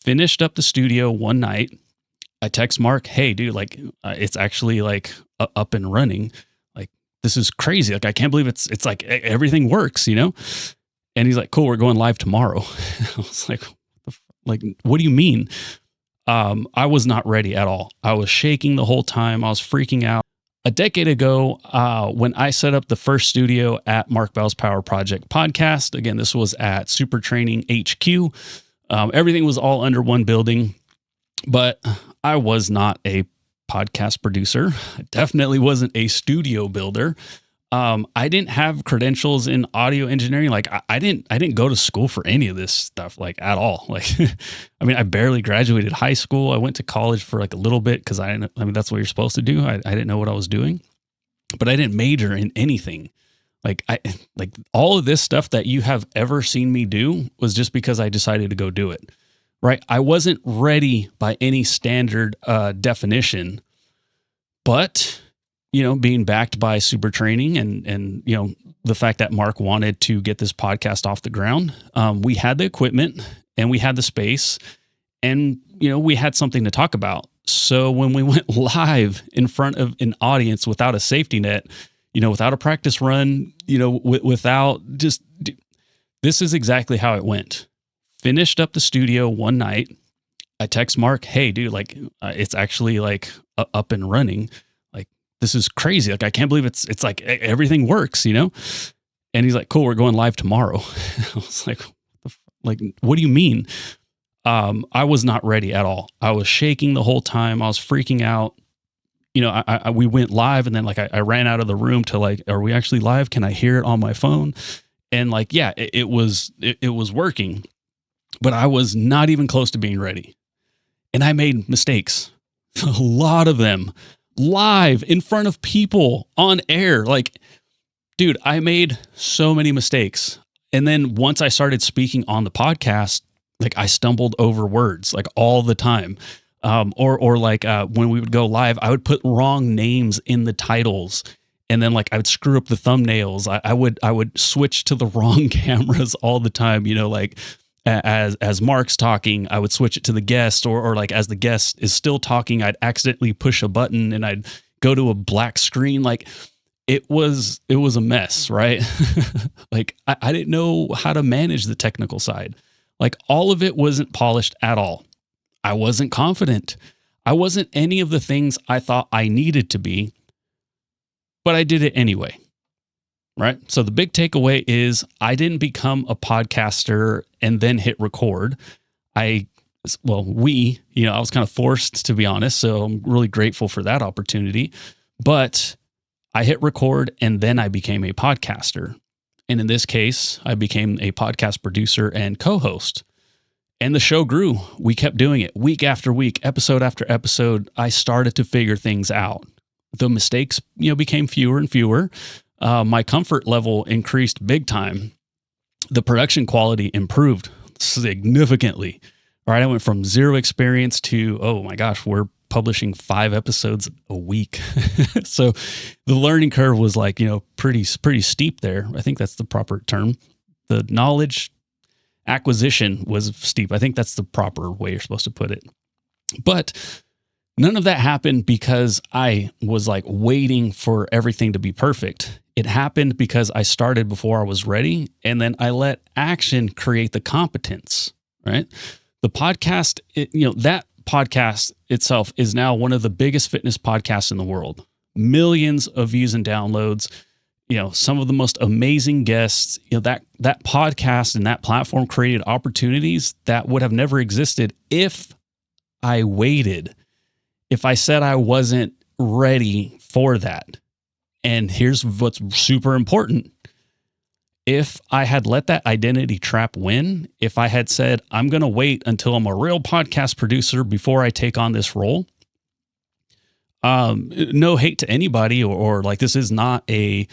Finished up the studio one night. I text Mark, hey, dude, like it's actually like up and running. Like this is crazy. Like I can't believe it's like everything works, you know? And he's like, cool, we're going live tomorrow. I was like, what do you mean? I was not ready at all. I was shaking the whole time. I was freaking out. A decade ago, when I set up the first studio at Mark Bell's Power Project podcast, again, this was at Super Training HQ. Everything was all under one building, but I was not a podcast producer. I definitely wasn't a studio builder. I didn't have credentials in audio engineering. Like I didn't go to school for any of this stuff, like at all. Like, I mean, I barely graduated high school. I went to college for like a little bit because I mean, that's what you're supposed to do. I didn't know what I was doing, but I didn't major in anything. Like all of this stuff that you have ever seen me do was just because I decided to go do it. Right. I wasn't ready by any standard definition, but you know, being backed by Super Training and, you know, the fact that Mark wanted to get this podcast off the ground, we had the equipment and we had the space and, you know, we had something to talk about. So when we went live in front of an audience without a safety net, you know, without a practice run, you know, without just, this is exactly how it went. Finished up the studio one night. I text Mark, hey, dude, like it's actually like up and running. This is crazy. Like, I can't believe it's like everything works, you know? And he's like, cool, we're going live tomorrow. I was like, what do you mean? I was not ready at all. I was shaking the whole time. I was freaking out. You know, we went live and then like, I ran out of the room to like, are we actually live? Can I hear it on my phone? And like, yeah, it was working, but I was not even close to being ready. And I made mistakes, a lot of them. Live in front of people on air. Like, dude, I made so many mistakes. And then once I started speaking on the podcast, like I stumbled over words like all the time. Or like when we would go live, I would put wrong names in the titles. And then like I would screw up the thumbnails. I would switch to the wrong cameras all the time, you know, like as Mark's talking, I would switch it to the guest or like as the guest is still talking, I'd accidentally push a button and I'd go to a black screen. Like it was a mess, right? Like I didn't know how to manage the technical side. Like all of it wasn't polished at all. I wasn't confident. I wasn't any of the things I thought I needed to be, but I did it anyway. Right. So the big takeaway is I didn't become a podcaster and then hit record. I was kind of forced, to be honest. So I'm really grateful for that opportunity. But I hit record and then I became a podcaster. And in this case, I became a podcast producer and co-host. And the show grew. We kept doing it week after week, episode after episode. I started to figure things out. The mistakes, you know, became fewer and fewer. My comfort level increased big time. The production quality improved significantly. All right. I went from zero experience to, oh my gosh, we're publishing 5 episodes a week. So the learning curve was like, you know, pretty steep there. I think that's the proper term. The knowledge acquisition was steep. I think that's the proper way you're supposed to put it. But none of that happened because I was like waiting for everything to be perfect. It happened because I started before I was ready, and then I let action create the competence, right? The podcast, that podcast itself is now one of the biggest fitness podcasts in the world. Millions of views and downloads, you know, some of the most amazing guests. You know, that podcast and that platform created opportunities that would have never existed if I waited. If I said I wasn't ready for that. And here's what's super important. If I had let that identity trap win, if I had said, I'm going to wait until I'm a real podcast producer before I take on this role, no hate to anybody or like, this is not a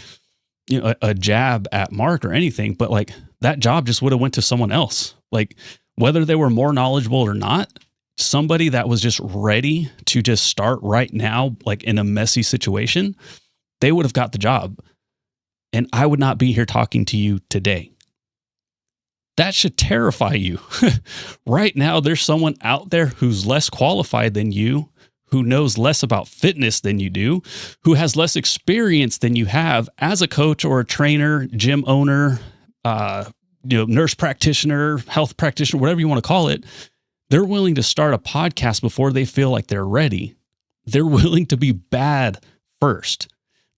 jab at Mark or anything, but like that job just would have went to someone else. Like whether they were more knowledgeable or not, somebody that was just ready to just start right now, like in a messy situation, they would have got the job. And I would not be here talking to you today. That should terrify you. Right now, there's someone out there who's less qualified than you, who knows less about fitness than you do, who has less experience than you have as a coach or a trainer, gym owner, nurse practitioner, health practitioner, whatever you want to call it. They're willing to start a podcast before they feel like they're ready. They're willing to be bad first.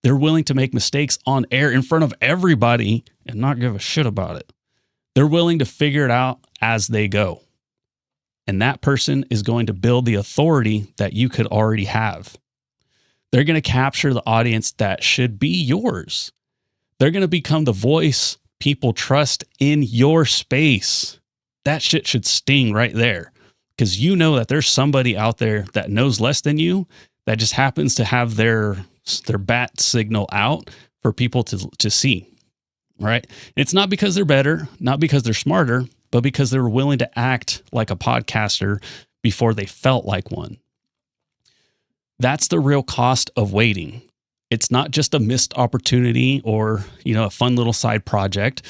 They're willing to make mistakes on air in front of everybody and not give a shit about it. They're willing to figure it out as they go. And that person is going to build the authority that you could already have. They're going to capture the audience that should be yours. They're going to become the voice people trust in your space. That shit should sting right there, because you know that there's somebody out there that knows less than you that just happens to have their bat signal out for people to see. Right? It's not because they're better, not because they're smarter, but because they were willing to act like a podcaster before they felt like one. That's the real cost of waiting. It's not just a missed opportunity or, a fun little side project.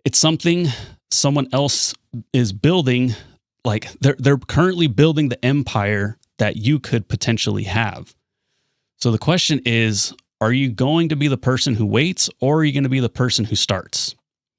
It's something someone else is building. Like they're currently building the empire that you could potentially have. So the question is, are you going to be the person who waits, or are you going to be the person who starts?